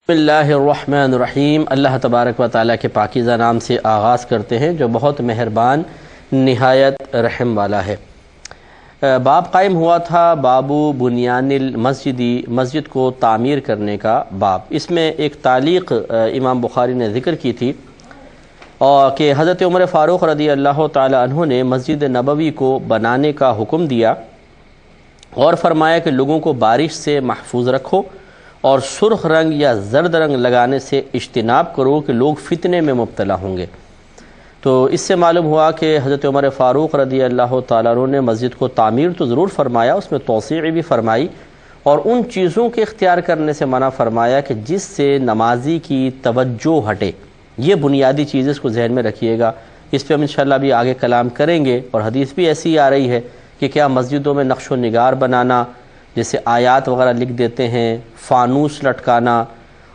بسم اللہ الرحمن الرحیم۔ اللہ تبارک و تعالیٰ کے پاکیزہ نام سے آغاز کرتے ہیں جو بہت مہربان نہایت رحم والا ہے۔ باب قائم ہوا تھا بابو بنیان المسجدی، مسجد کو تعمیر کرنے کا باب۔ اس میں ایک تعلیق امام بخاری نے ذکر کی تھی اور کہ حضرت عمر فاروق رضی اللہ تعالیٰ عنہ نے مسجد نبوی کو بنانے کا حکم دیا اور فرمایا کہ لوگوں کو بارش سے محفوظ رکھو اور سرخ رنگ یا زرد رنگ لگانے سے اجتناب کرو کہ لوگ فتنے میں مبتلا ہوں گے۔ تو اس سے معلوم ہوا کہ حضرت عمر فاروق رضی اللہ تعالیٰ عنہ نے مسجد کو تعمیر تو ضرور فرمایا، اس میں توسیع بھی فرمائی اور ان چیزوں کے اختیار کرنے سے منع فرمایا کہ جس سے نمازی کی توجہ ہٹے۔ یہ بنیادی چیز اس کو ذہن میں رکھیے گا، اس پہ ہم انشاءاللہ بھی آگے کلام کریں گے۔ اور حدیث بھی ایسی آ رہی ہے کہ کیا مسجدوں میں نقش و نگار بنانا، جیسے آیات وغیرہ لکھ دیتے ہیں، فانوس لٹکانا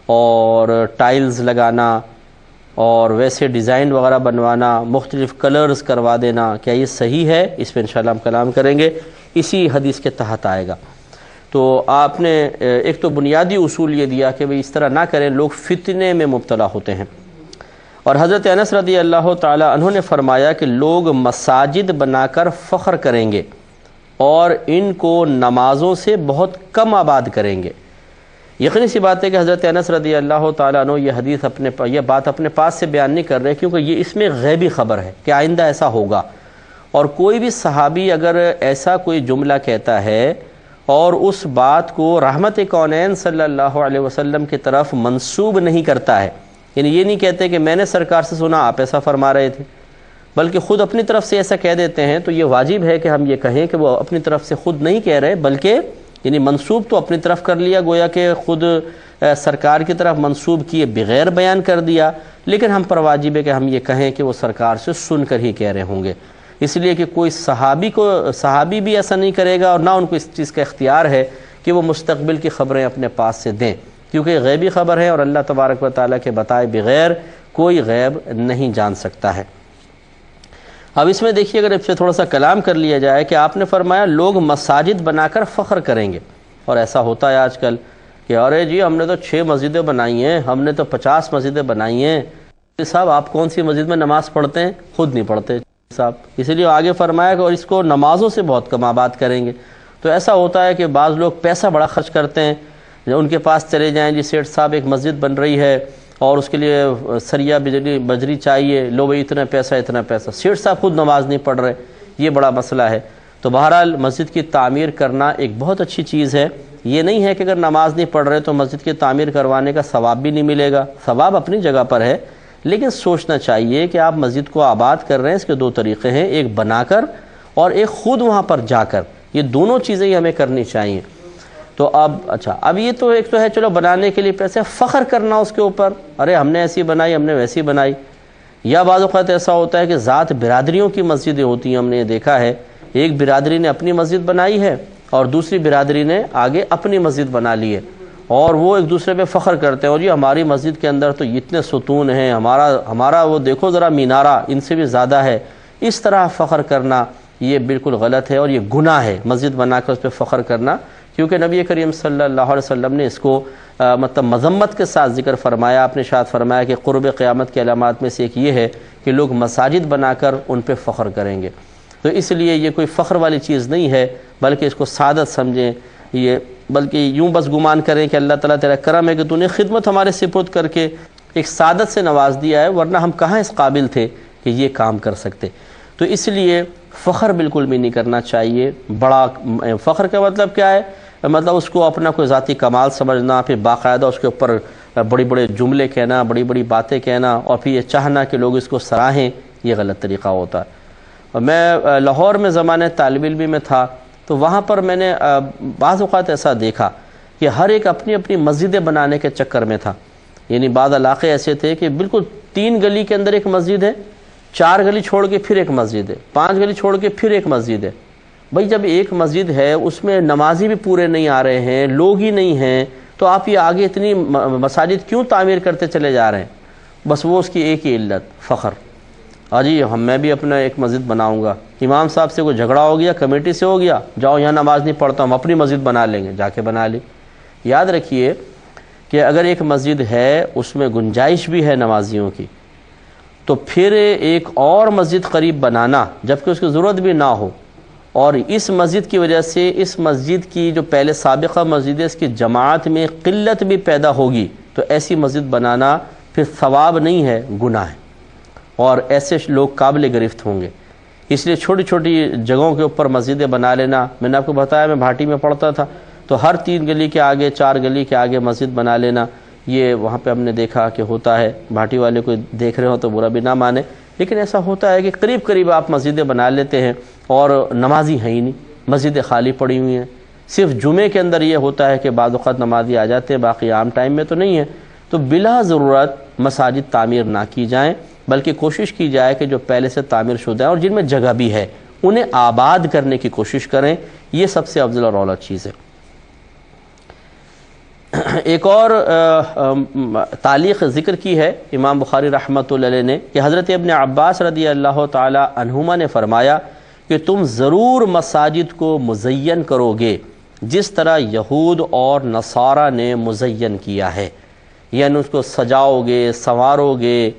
اور ٹائلز لگانا اور ویسے ڈیزائن وغیرہ بنوانا، مختلف کلرز کروا دینا، کیا یہ صحیح ہے؟ اس پہ انشاءاللہ ہم کلام کریں گے، اسی حدیث کے تحت آئے گا۔ تو آپ نے ایک تو بنیادی اصول یہ دیا کہ اس طرح نہ کریں، لوگ فتنے میں مبتلا ہوتے ہیں۔ اور حضرت انس رضی اللہ تعالی عنہ نے فرمایا کہ لوگ مساجد بنا کر فخر کریں گے اور ان کو نمازوں سے بہت کم آباد کریں گے۔ یقینی سی بات ہے کہ حضرت انس رضی اللہ تعالیٰ عنہ یہ بات اپنے پاس سے بیان نہیں کر رہے، کیونکہ یہ اس میں غیبی خبر ہے کہ آئندہ ایسا ہوگا۔ اور کوئی بھی صحابی اگر ایسا کوئی جملہ کہتا ہے اور اس بات کو رحمت کونین صلی اللہ علیہ وسلم کی طرف منسوب نہیں کرتا ہے، یعنی یہ نہیں کہتے کہ میں نے سرکار سے سنا آپ ایسا فرما رہے تھے، بلکہ خود اپنی طرف سے ایسا کہہ دیتے ہیں، تو یہ واجب ہے کہ ہم یہ کہیں کہ وہ اپنی طرف سے خود نہیں کہہ رہے، بلکہ یعنی منسوب تو اپنی طرف کر لیا، گویا کہ خود سرکار کی طرف منسوب کیے بغیر بیان کر دیا، لیکن ہم پر واجب ہے کہ ہم یہ کہیں کہ وہ سرکار سے سن کر ہی کہہ رہے ہوں گے، اس لیے کہ کوئی صحابی بھی ایسا نہیں کرے گا اور نہ ان کو اس چیز کا اختیار ہے کہ وہ مستقبل کی خبریں اپنے پاس سے دیں، کیونکہ غیبی خبر ہے اور اللہ تبارک و تعالیٰ کے بتائے بغیر کوئی غیب نہیں جان سکتا ہے۔ اب اس میں دیکھیے، اگر اس سے تھوڑا سا کلام کر لیا جائے کہ آپ نے فرمایا لوگ مساجد بنا کر فخر کریں گے، اور ایسا ہوتا ہے آج کل کہ ارے جی ہم نے تو 6 مسجدیں بنائی ہیں، ہم نے تو 50 مسجدیں بنائی ہیں۔ صاحب آپ کون سی مسجد میں نماز پڑھتے ہیں؟ خود نہیں پڑھتے صاحب، اسی لیے آگے فرمایا کہ اور اس کو نمازوں سے بہت کم آباد کریں گے۔ تو ایسا ہوتا ہے کہ بعض لوگ پیسہ بڑا خرچ کرتے ہیں، ان کے پاس چلے جائیں، جی سیٹھ صاحب ایک مسجد بن رہی ہے اور اس کے لیے سریا بجری چاہیے، لو بھائی اتنا پیسہ، سیٹھ صاحب خود نماز نہیں پڑھ رہے، یہ بڑا مسئلہ ہے۔ تو بہرحال مسجد کی تعمیر کرنا ایک بہت اچھی چیز ہے، یہ نہیں ہے کہ اگر نماز نہیں پڑھ رہے تو مسجد کی تعمیر کروانے کا ثواب بھی نہیں ملے گا، ثواب اپنی جگہ پر ہے، لیکن سوچنا چاہیے کہ آپ مسجد کو آباد کر رہے ہیں، اس کے 2 طریقے ہیں، ایک بنا کر اور ایک خود وہاں پر جا کر، یہ دونوں چیزیں ہی ہمیں کرنی چاہیے۔ تو اب یہ تو ایک تو ہے چلو بنانے کے لیے پیسے، فخر کرنا اس کے اوپر، ارے ہم نے ایسی بنائی، ہم نے ویسی بنائی۔ یا بعض اوقات ایسا ہوتا ہے کہ ذات برادریوں کی مسجدیں ہوتی ہیں، ہم نے یہ دیکھا ہے، ایک برادری نے اپنی مسجد بنائی ہے اور دوسری برادری نے آگے اپنی مسجد بنا لی ہے، اور وہ ایک دوسرے پہ فخر کرتے ہیں، اور جی ہماری مسجد کے اندر تو اتنے ستون ہیں، ہمارا وہ دیکھو ذرا مینارہ ان سے بھی زیادہ ہے۔ اس طرح فخر کرنا یہ بالکل غلط ہے اور یہ گناہ ہے، مسجد بنا کر اس پہ فخر کرنا، کیونکہ نبی کریم صلی اللہ علیہ وسلم نے اس کو مذمت کے ساتھ ذکر فرمایا۔ آپ نے ارشاد فرمایا کہ قرب قیامت کے علامات میں سے ایک یہ ہے کہ لوگ مساجد بنا کر ان پہ فخر کریں گے۔ تو اس لیے یہ کوئی فخر والی چیز نہیں ہے، بلکہ اس کو سعادت سمجھیں، بلکہ یوں بس گمان کریں کہ اللہ تعالیٰ تیرا کرم ہے کہ تو نے خدمت ہمارے سپرد کر کے ایک سعادت سے نواز دیا ہے، ورنہ ہم کہاں اس قابل تھے کہ یہ کام کر سکتے۔ تو اس لیے فخر بالکل بھی نہیں کرنا چاہیے۔ بڑا فخر کا مطلب کیا ہے؟ مطلب اس کو اپنا کوئی ذاتی کمال سمجھنا، پھر باقاعدہ اس کے اوپر بڑی بڑے جملے کہنا، بڑی بڑی باتیں کہنا، اور پھر یہ چاہنا کہ لوگ اس کو سراہیں، یہ غلط طریقہ ہوتا ہے۔ میں لاہور میں زمانے طالب علمی میں تھا، تو وہاں پر میں نے بعض اوقات ایسا دیکھا کہ ہر ایک اپنی اپنی مسجدیں بنانے کے چکر میں تھا، یعنی بعض علاقے ایسے تھے کہ بالکل 3 گلی کے اندر ایک مسجد ہے، 4 گلی چھوڑ کے پھر ایک مسجد ہے، 5 گلی چھوڑ کے پھر ایک مسجد ہے۔ بھائی جب ایک مسجد ہے اس میں نمازی بھی پورے نہیں آ رہے ہیں، لوگ ہی نہیں ہیں، تو آپ یہ آگے اتنی مساجد کیوں تعمیر کرتے چلے جا رہے ہیں؟ بس وہ اس کی ایک ہی علت، فخر۔ جی میں بھی اپنا ایک مسجد بناؤں گا، امام صاحب سے کوئی جھگڑا ہو گیا، کمیٹی سے ہو گیا، جاؤ یہاں نماز نہیں پڑھتا ہم اپنی مسجد بنا لیں گے، جا کے بنا لی۔ یاد رکھیے کہ اگر ایک مسجد ہے اس میں گنجائش بھی ہے نمازیوں کی، تو پھر ایک اور مسجد قریب بنانا جبکہ اس کی ضرورت بھی نہ ہو، اور اس مسجد کی وجہ سے اس مسجد کی جو پہلے سابقہ مسجد ہے اس کی جماعت میں قلت بھی پیدا ہوگی، تو ایسی مسجد بنانا پھر ثواب نہیں ہے، گناہ ہے، اور ایسے لوگ قابل گرفت ہوں گے۔ اس لیے چھوٹی چھوٹی جگہوں کے اوپر مسجدیں بنا لینا، میں نے آپ کو بتایا میں بھاٹی میں پڑھتا تھا تو ہر 3 گلی کے آگے 4 گلی کے آگے مسجد بنا لینا، یہ وہاں پہ ہم نے دیکھا کہ ہوتا ہے۔ بھاٹی والے کوئی دیکھ رہے ہو تو برا بھی نہ مانے، لیکن ایسا ہوتا ہے کہ قریب قریب آپ مسجدیں بنا لیتے ہیں اور نمازی ہیں ہی نہیں، مسجدیں خالی پڑی ہوئی ہیں۔ صرف جمعے کے اندر یہ ہوتا ہے کہ بعض اوقات نمازی آ جاتے ہیں، باقی عام ٹائم میں تو نہیں ہے۔ تو بلا ضرورت مساجد تعمیر نہ کی جائیں، بلکہ کوشش کی جائے کہ جو پہلے سے تعمیر شدہ ہیں اور جن میں جگہ بھی ہے انہیں آباد کرنے کی کوشش کریں، یہ سب سے افضل اور اعلیٰ چیز ہے۔ ایک اور تعلیق ذکر کی ہے امام بخاری رحمۃ اللہ علیہ نے کہ حضرت ابن عباس رضی اللہ تعالی عنہما نے فرمایا کہ تم ضرور مساجد کو مزین کرو گے جس طرح یہود اور نصارہ نے مزین کیا ہے، یعنی اس کو سجاؤ گے، سنوارو گے،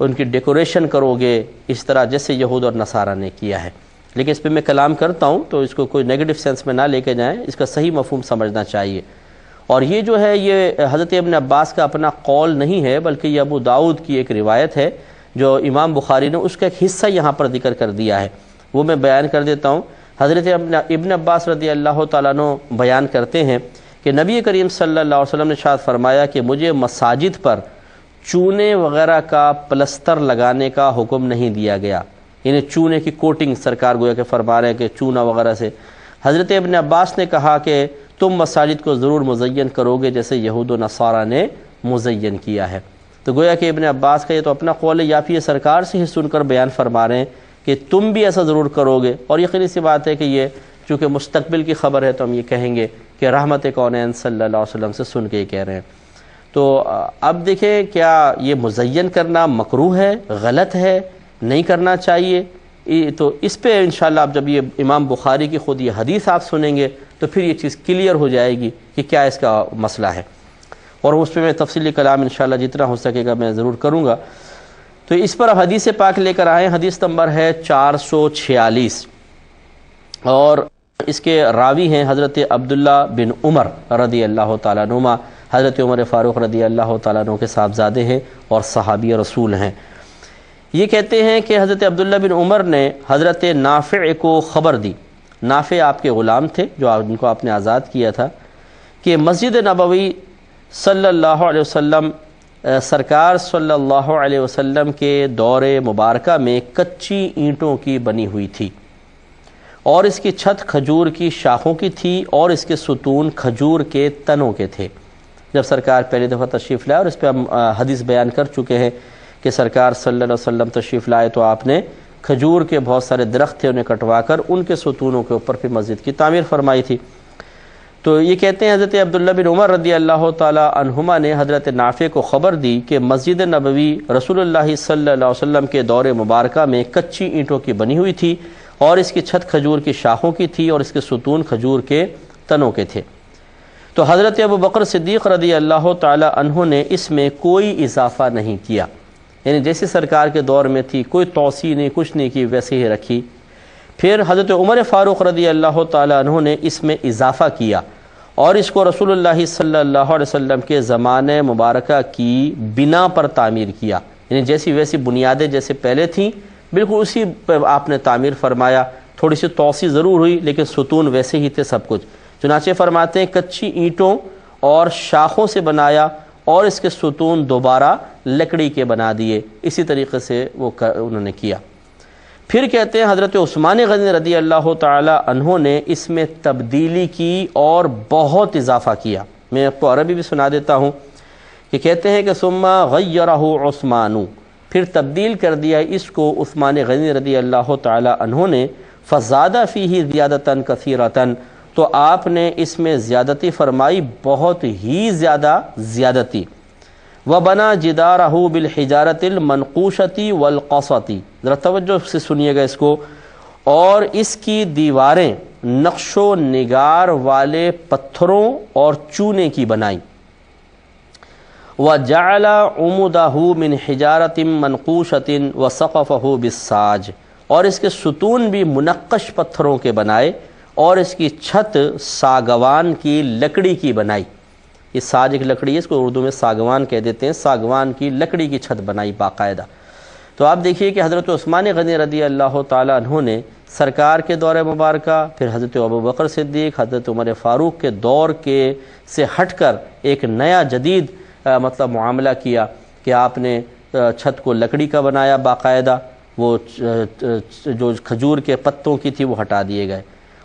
ان کی ڈیکوریشن کرو گے اس طرح جیسے یہود اور نصارہ نے کیا ہے۔ لیکن اس پہ میں کلام کرتا ہوں تو اس کو کوئی نیگیٹو سینس میں نہ لے کے جائیں، اس کا صحیح مفہوم سمجھنا چاہیے۔ اور یہ جو ہے یہ حضرت ابن عباس کا اپنا قول نہیں ہے، بلکہ یہ ابو داؤد کی ایک روایت ہے جو امام بخاری نے اس کا ایک حصہ یہاں پر ذکر کر دیا ہے، وہ میں بیان کر دیتا ہوں۔ حضرت ابن عباس رضی اللہ تعالیٰ عنہ بیان کرتے ہیں کہ نبی کریم صلی اللہ علیہ وسلم نے ارشاد فرمایا کہ مجھے مساجد پر چونے وغیرہ کا پلستر لگانے کا حکم نہیں دیا گیا، یعنی چونے کی کوٹنگ سرکار گویا کہ فرما رہے ہیں کہ چونا وغیرہ سے۔ حضرت ابن عباس نے کہا کہ تم مساجد کو ضرور مزین کرو گے جیسے یہود و نصارہ نے مزین کیا ہے۔ تو گویا کہ ابن عباس کا یہ تو اپنا قول ہے، یا پھر یہ سرکار سے ہی سن کر بیان فرما رہے ہیں کہ تم بھی ایسا ضرور کرو گے، اور یقینی سی بات ہے کہ یہ چونکہ مستقبل کی خبر ہے تو ہم یہ کہیں گے کہ رحمت کونین صلی اللہ علیہ وسلم سے سن کے ہی کہہ رہے ہیں۔ تو اب دیکھیں کیا یہ مزین کرنا مکروہ ہے، غلط ہے، نہیں کرنا چاہیے؟ تو اس پہ انشاءاللہ اب جب یہ امام بخاری کی خود یہ حدیث آپ سنیں گے تو پھر یہ چیز کلیئر ہو جائے گی کہ کیا اس کا مسئلہ ہے، اور اس پہ میں تفصیلی کلام انشاءاللہ جتنا ہو سکے گا میں ضرور کروں گا۔ تو اس پر اب حدیث پاک لے کر آئے، حدیث نمبر ہے 446، اور اس کے راوی ہیں حضرت عبداللہ بن عمر رضی اللہ تعالیٰ عنہما، حضرت عمر فاروق رضی اللہ تعالیٰ عنہ کے صاحبزادے ہیں اور صحابی رسول ہیں۔ یہ کہتے ہیں کہ حضرت عبداللہ بن عمر نے حضرت نافع کو خبر دی، نافع آپ کے غلام تھے جو ان کو آپ نے آزاد کیا تھا، کہ مسجد نبوی صلی اللہ علیہ وسلم سرکار صلی اللہ علیہ وسلم کے دور مبارکہ میں کچی اینٹوں کی بنی ہوئی تھی، اور اس کی چھت کھجور کی شاخوں کی تھی، اور اس کے ستون کھجور کے تنوں کے تھے۔ جب سرکار پہلی دفعہ تشریف لائے، اور اس پہ ہم حدیث بیان کر چکے ہیں کہ سرکار صلی اللہ علیہ وسلم تشریف لائے تو آپ نے کھجور کے بہت سارے درخت تھے انہیں کٹوا کر ان کے ستونوں کے اوپر پھر مسجد کی تعمیر فرمائی تھی۔ تو یہ کہتے ہیں حضرت عبداللہ بن عمر رضی اللہ تعالی عنہما نے حضرت نافع کو خبر دی کہ مسجد نبوی رسول اللہ صلی اللہ علیہ وسلم کے دور مبارکہ میں کچی اینٹوں کی بنی ہوئی تھی، اور اس کی چھت کھجور کی شاخوں کی تھی، اور اس کے ستون کھجور کے تنوں کے تھے۔ تو حضرت ابو بکر صدیق رضی اللہ تعالی عنہ نے اس میں کوئی اضافہ نہیں کیا، یعنی جیسے سرکار کے دور میں تھی کوئی توسیع نہیں، کچھ نہیں کی، ویسے ہی رکھی۔ پھر حضرت عمر فاروق رضی اللہ تعالی عنہ نے اس میں اضافہ کیا، اور اس کو رسول اللہ صلی اللہ علیہ وسلم کے زمانے مبارکہ کی بنا پر تعمیر کیا، یعنی جیسی ویسی بنیادیں جیسے پہلے تھیں بالکل اسی پہ آپ نے تعمیر فرمایا، تھوڑی سی توسیع ضرور ہوئی لیکن ستون ویسے ہی تھے سب کچھ۔ چنانچہ فرماتے ہیں کچی اینٹوں اور شاخوں سے بنایا، اور اس کے ستون دوبارہ لکڑی کے بنا دیے، اسی طریقے سے وہ انہوں نے کیا۔ پھر کہتے ہیں حضرت عثمان غنی رضی اللہ تعالی عنہ نے اس میں تبدیلی کی اور بہت اضافہ کیا۔ میں آپ کو عربی بھی سنا دیتا ہوں کہ کہتے ہیں کہ ثم غیرہ عثمان، پھر تبدیل کر دیا اس کو عثمان غنی رضی اللہ تعالی عنہ نے، فزادہ فیہ زیادتاً کثیرتاً، تو آپ نے اس میں زیادتی فرمائی، بہت ہی زیادہ زیادتی۔ وَبَنَا جِدَارَهُ بِالْحِجَارَةِ الْمَنْقُوشَةِ وَالْقَصَةِ، ذرا توجہ سے سنیے گا اس کو، اور اس کی دیواریں نقش و نگار والے پتھروں اور چونے کی بنائی۔ وَجَعَلَ عُمُدَهُ مِنْ حِجَارَةٍ مَنْقُوشَةٍ وَسَقَفَهُ بِالسَّاج، اور اس کے ستون بھی منقش پتھروں کے بنائے اور اس کی چھت ساگوان کی لکڑی کی بنائی۔ یہ ساج ایک لکڑی ہے، اس کو اردو میں ساگوان کہہ دیتے ہیں، ساگوان کی لکڑی کی چھت بنائی باقاعدہ۔ تو آپ دیکھیے کہ حضرت عثمان غنی رضی اللہ تعالیٰ عنہ نے سرکار کے دور مبارکہ، پھر حضرت ابوبکر صدیق، حضرت عمر فاروق کے دور سے ہٹ کر ایک نیا جدید مطلب معاملہ کیا کہ آپ نے چھت کو لکڑی کا بنایا باقاعدہ، وہ جو کھجور کے پتوں کی تھی وہ ہٹا دیے گئے،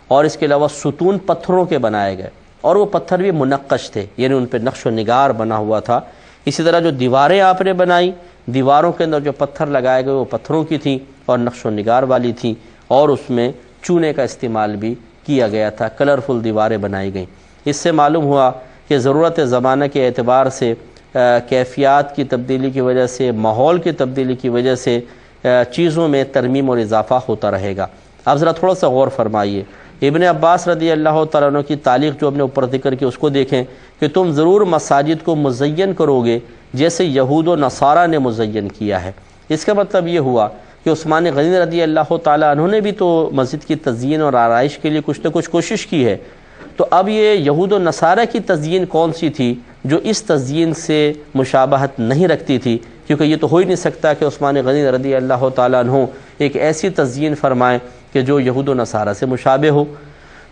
اور اس کے علاوہ ستون پتھروں کے بنائے گئے، اور وہ پتھر بھی منقش تھے، یعنی ان پہ نقش و نگار بنا ہوا تھا۔ اسی طرح جو دیواریں آپ نے بنائی، دیواروں کے اندر جو پتھر لگائے گئے وہ پتھروں کی تھیں اور نقش و نگار والی تھیں، اور اس میں چونے کا استعمال بھی کیا گیا تھا، کلرفل دیواریں بنائی گئیں۔ اس سے معلوم ہوا کہ ضرورت زمانہ کے اعتبار سے، کیفیات کی تبدیلی کی وجہ سے، ماحول کی تبدیلی کی وجہ سے چیزوں میں ترمیم اور اضافہ ہوتا رہے گا۔ آپ ذرا تھوڑا سا غور فرمائیے، ابن عباس رضی اللہ تعالیٰ عنہ کی تعلیق جو ہم نے اوپر ذکر کی اس کو دیکھیں کہ تم ضرور مساجد کو مزین کرو گے جیسے یہود و نصارہ نے مزین کیا ہے۔ اس کا مطلب یہ ہوا کہ عثمان غنی رضی اللہ تعالیٰ عنہ نے بھی تو مسجد کی تزئین اور آرائش کے لیے کچھ نہ کچھ کوشش کی ہے، تو اب یہ یہود و نصارہ کی تزئین کون سی تھی جو اس تزئین سے مشابہت نہیں رکھتی تھی؟ کیونکہ یہ تو ہو ہی نہیں سکتا کہ عثمان غنی رضی اللہ تعالیٰ عنہ ایک ایسی تزئین فرمائیں کہ جو یہود و نصارہ سے مشابہ ہو۔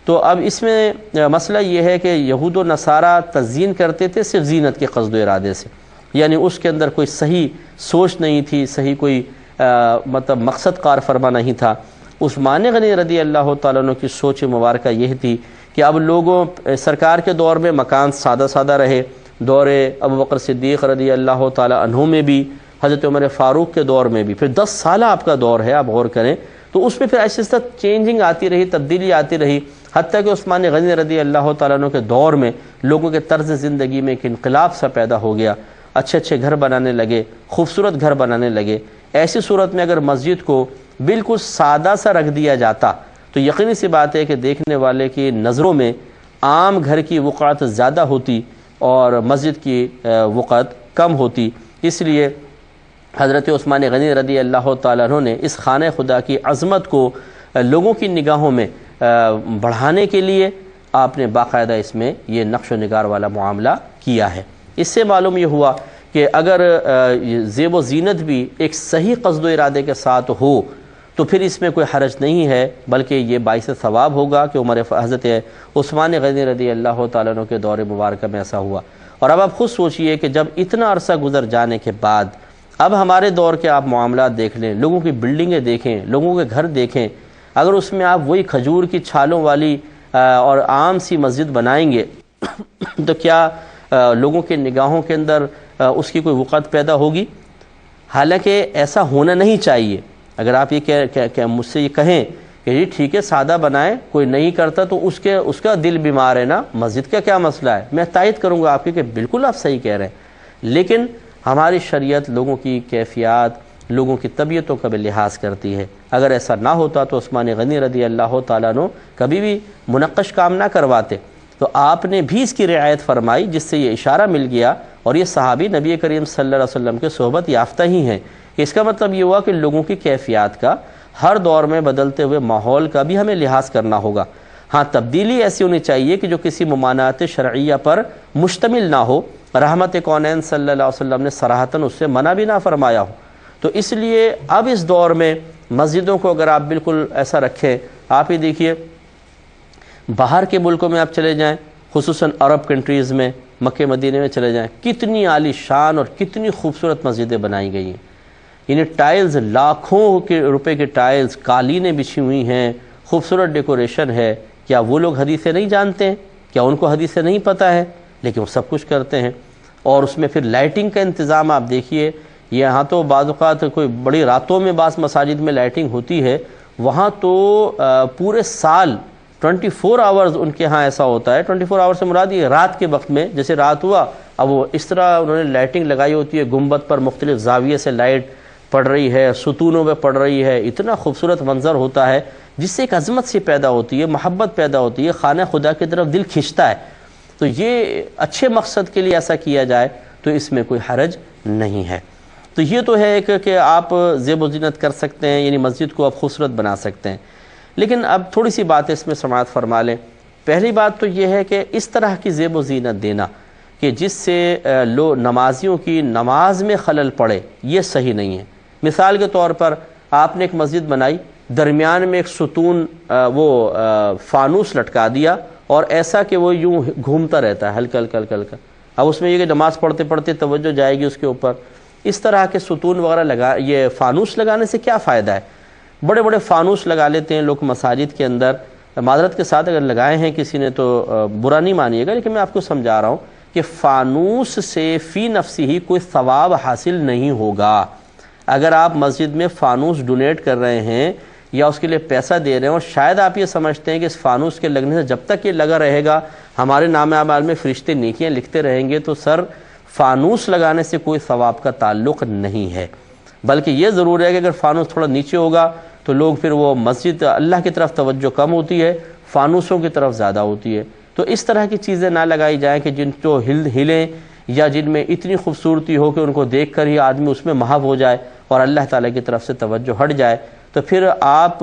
تو اب اس میں مسئلہ یہ ہے کہ یہود و نصارہ تزئین کرتے تھے صرف زینت کے قصد و ارادے سے، یعنی اس کے اندر کوئی صحیح سوچ نہیں تھی، صحیح کوئی مطلب مقصد کار فرما نہیں تھا۔ عثمان غنی رضی اللہ تعالیٰ عنہ کی سوچ مبارکہ یہ تھی کہ اب لوگوں سرکار کے دور میں مکان سادہ سادہ رہے، دور ابوبکر صدیق رضی اللہ تعالیٰ عنہ میں بھی، حضرت عمر فاروق کے دور میں بھی، پھر 10 سالہ آپ کا دور ہے، آپ غور کریں تو اس میں پھر ایسے چینجنگ آتی رہی، تبدیلی آتی رہی، حتیٰ کہ عثمان غنی رضی اللہ تعالیٰ عنہ کے دور میں لوگوں کے طرز زندگی میں ایک انقلاب سا پیدا ہو گیا، اچھے اچھے گھر بنانے لگے، خوبصورت گھر بنانے لگے۔ ایسی صورت میں اگر مسجد کو بالکل سادہ سا رکھ دیا جاتا تو یقینی سی بات ہے کہ دیکھنے والے کی نظروں میں عام گھر کی وقعت زیادہ ہوتی اور مسجد کی وقعت کم ہوتی۔ اس لیے حضرت عثمان غنی رضی اللہ تعالیٰ عنہ نے اس خانہ خدا کی عظمت کو لوگوں کی نگاہوں میں بڑھانے کے لیے آپ نے باقاعدہ اس میں یہ نقش و نگار والا معاملہ کیا ہے۔ اس سے معلوم یہ ہوا کہ اگر زیب و زینت بھی ایک صحیح قصد و ارادے کے ساتھ ہو تو پھر اس میں کوئی حرج نہیں ہے، بلکہ یہ باعث ثواب ہوگا کہ حضرت عثمان غنی رضی اللہ تعالیٰ عنہ کے دور مبارکہ میں ایسا ہوا۔ اور اب آپ خود سوچئے کہ جب اتنا عرصہ گزر جانے کے بعد اب ہمارے دور کے آپ معاملات دیکھ لیں، لوگوں کی بلڈنگیں دیکھیں، لوگوں کے گھر دیکھیں، اگر اس میں آپ وہی کھجور کی چھالوں والی اور عام سی مسجد بنائیں گے تو کیا لوگوں کے نگاہوں کے اندر اس کی کوئی وقعت پیدا ہوگی؟ حالانکہ ایسا ہونا نہیں چاہیے۔ اگر آپ یہ مجھ سے یہ کہیں کہ جی ٹھیک ہے سادہ بنائیں، کوئی نہیں کرتا تو اس کا دل بیمار ہے نا، مسجد کا کیا مسئلہ ہے، میں تائید کروں گا آپ کی کہ بالکل آپ صحیح کہہ رہے ہیں، لیکن ہماری شریعت لوگوں کی کیفیات، لوگوں کی طبیعتوں کا بھی لحاظ کرتی ہے۔ اگر ایسا نہ ہوتا تو عثمان غنی رضی اللہ تعالیٰ عنہ کبھی بھی منقش کام نہ کرواتے، تو آپ نے بھی اس کی رعایت فرمائی، جس سے یہ اشارہ مل گیا، اور یہ صحابی نبی کریم صلی اللہ علیہ وسلم کے صحبت یافتہ ہی ہیں۔ اس کا مطلب یہ ہوا کہ لوگوں کی کیفیات کا، ہر دور میں بدلتے ہوئے ماحول کا بھی ہمیں لحاظ کرنا ہوگا۔ ہاں تبدیلی ایسی ہونی چاہیے کہ جو کسی ممانعت شرعیہ پر مشتمل نہ ہو، رحمت کونین صلی اللہ علیہ وسلم نے صراحتاً اس سے منع بھی نہ فرمایا ہو۔ تو اس لیے اب اس دور میں مسجدوں کو اگر آپ بالکل ایسا رکھیں، آپ ہی دیکھیے باہر کے ملکوں میں آپ چلے جائیں، خصوصاً عرب کنٹریز میں، مکہ مدینے میں چلے جائیں، کتنی عالی شان اور کتنی خوبصورت مسجدیں بنائی گئی ہیں، یعنی ٹائلز، لاکھوں کے روپے کے ٹائلز، قالینیں بچھی ہوئی ہیں، خوبصورت ڈیکوریشن ہے۔ کیا وہ لوگ حدیثیں نہیں جانتے ہیں؟ کیا ان کو حدیثیں نہیں پتہ ہے؟ لیکن وہ سب کچھ کرتے ہیں۔ اور اس میں پھر لائٹنگ کا انتظام آپ دیکھیے، یہاں تو بعض اوقات کوئی بڑی راتوں میں بعض مساجد میں لائٹنگ ہوتی ہے، وہاں تو پورے سال 24 آورز ان کے ہاں ایسا ہوتا ہے۔ 24 آورز سے مراد یہ رات کے وقت میں، جیسے رات ہوا اب وہ اس طرح انہوں نے لائٹنگ لگائی ہوتی ہے، گنبد پر مختلف زاویے سے لائٹ پڑ رہی ہے، ستونوں پہ پڑ رہی ہے، اتنا خوبصورت منظر ہوتا ہے جس سے ایک عظمت سی پیدا ہوتی ہے، محبت پیدا ہوتی ہے، خانہ خدا کی طرف دل کھنچتا ہے۔ تو یہ اچھے مقصد کے لیے ایسا کیا جائے تو اس میں کوئی حرج نہیں ہے۔ تو یہ تو ہے کہ آپ زیب و زینت کر سکتے ہیں، یعنی مسجد کو آپ خوبصورت بنا سکتے ہیں، لیکن اب تھوڑی سی باتیں اس میں سماعت فرما لیں۔ پہلی بات تو یہ ہے کہ اس طرح کی زیب و زینت دینا کہ جس سے نمازیوں کی نماز میں خلل پڑے، یہ صحیح نہیں ہے۔ مثال کے طور پر آپ نے ایک مسجد بنائی، درمیان میں ایک ستون فانوس لٹکا دیا اور ایسا کہ وہ یوں گھومتا رہتا ہے ہلکا ہلکا ہلکا ہلکا۔ اب اس میں یہ کہ نماز پڑھتے پڑھتے توجہ جائے گی اس کے اوپر۔ اس طرح کے ستون وغیرہ یہ فانوس لگانے سے کیا فائدہ ہے؟ بڑے بڑے فانوس لگا لیتے ہیں لوگ مساجد کے اندر، معذرت کے ساتھ اگر لگائے ہیں کسی نے تو برا نہیں مانیے گا، لیکن میں آپ کو سمجھا رہا ہوں کہ فانوس سے فی نفسی ہی کوئی ثواب حاصل نہیں ہوگا۔ اگر آپ مسجد میں فانوس ڈونیٹ کر رہے ہیں یا اس کے لیے پیسہ دے رہے ہیں اور شاید آپ یہ سمجھتے ہیں کہ اس فانوس کے لگنے سے جب تک یہ لگا رہے گا ہمارے نام اعمال میں فرشتے نیکیاں لکھتے رہیں گے، تو سر فانوس لگانے سے کوئی ثواب کا تعلق نہیں ہے، بلکہ یہ ضرور ہے کہ اگر فانوس تھوڑا نیچے ہوگا تو لوگ پھر وہ مسجد اللہ کی طرف توجہ کم ہوتی ہے، فانوسوں کی طرف زیادہ ہوتی ہے۔ تو اس طرح کی چیزیں نہ لگائی جائیں کہ جن کو ہلیں یا جن میں اتنی خوبصورتی ہو کہ ان کو دیکھ کر ہی آدمی اس میں محو ہو جائے اور اللہ تعالیٰ کی طرف سے توجہ ہٹ جائے۔ تو پھر آپ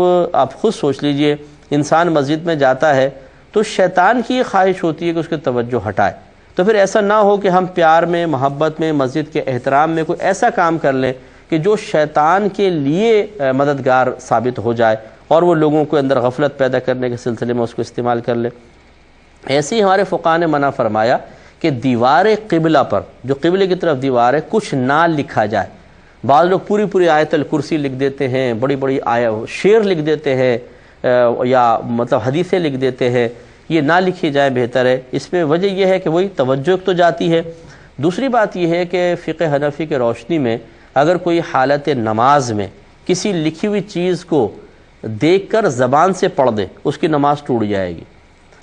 خود سوچ لیجئے، انسان مسجد میں جاتا ہے تو شیطان کی یہ خواہش ہوتی ہے کہ اس کی توجہ ہٹائے، تو پھر ایسا نہ ہو کہ ہم پیار میں، محبت میں، مسجد کے احترام میں کوئی ایسا کام کر لیں کہ جو شیطان کے لیے مددگار ثابت ہو جائے اور وہ لوگوں کو اندر غفلت پیدا کرنے کے سلسلے میں اس کو استعمال کر لے۔ ایسے ہی ہمارے فقہاء نے منع فرمایا کہ دیوار قبلہ پر، جو قبلے کی طرف دیوار ہے، کچھ نہ لکھا جائے۔ بعض لوگ پوری آیت الکرسی لکھ دیتے ہیں، بڑی شعر لکھ دیتے ہیں یا مطلب حدیثیں لکھ دیتے ہیں، یہ نہ لکھی جائے بہتر ہے۔ اس میں وجہ یہ ہے کہ وہی توجہ تو جاتی ہے۔ دوسری بات یہ ہے کہ فقہ حنفی کے روشنی میں اگر کوئی حالت نماز میں کسی لکھی ہوئی چیز کو دیکھ کر زبان سے پڑھ دے، اس کی نماز ٹوٹ جائے گی۔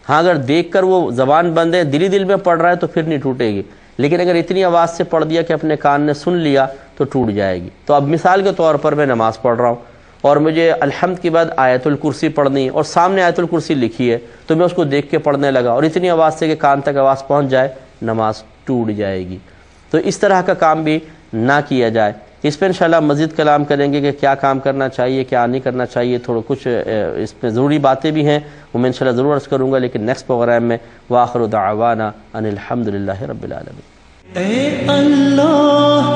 ہاں اگر دیکھ کر وہ زبان بند ہے، دل میں پڑھ رہا ہے تو پھر نہیں ٹوٹے گی، لیکن اگر اتنی آواز سے پڑھ دیا کہ اپنے کان نے سن لیا تو ٹوٹ جائے گی۔ تو اب مثال کے طور پر میں نماز پڑھ رہا ہوں اور مجھے الحمد کے بعد آیت الکرسی پڑھنی اور سامنے آیت الکرسی لکھی ہے، تو میں اس کو دیکھ کے پڑھنے لگا اور اتنی آواز سے کہ کان تک آواز پہنچ جائے، نماز ٹوٹ جائے گی۔ تو اس طرح کا کام بھی نہ کیا جائے۔ اس پہ انشاءاللہ مزید کلام کریں گے کہ کیا کام کرنا چاہیے، کیا نہیں کرنا چاہیے، تھوڑا کچھ اس پہ ضروری باتیں بھی ہیں، وہ میں انشاءاللہ ضرور عرض کروں گا، لیکن نیکسٹ پروگرام میں۔ وآخر دعوانا ان الحمدللہ رب العالمین۔ اے اللہ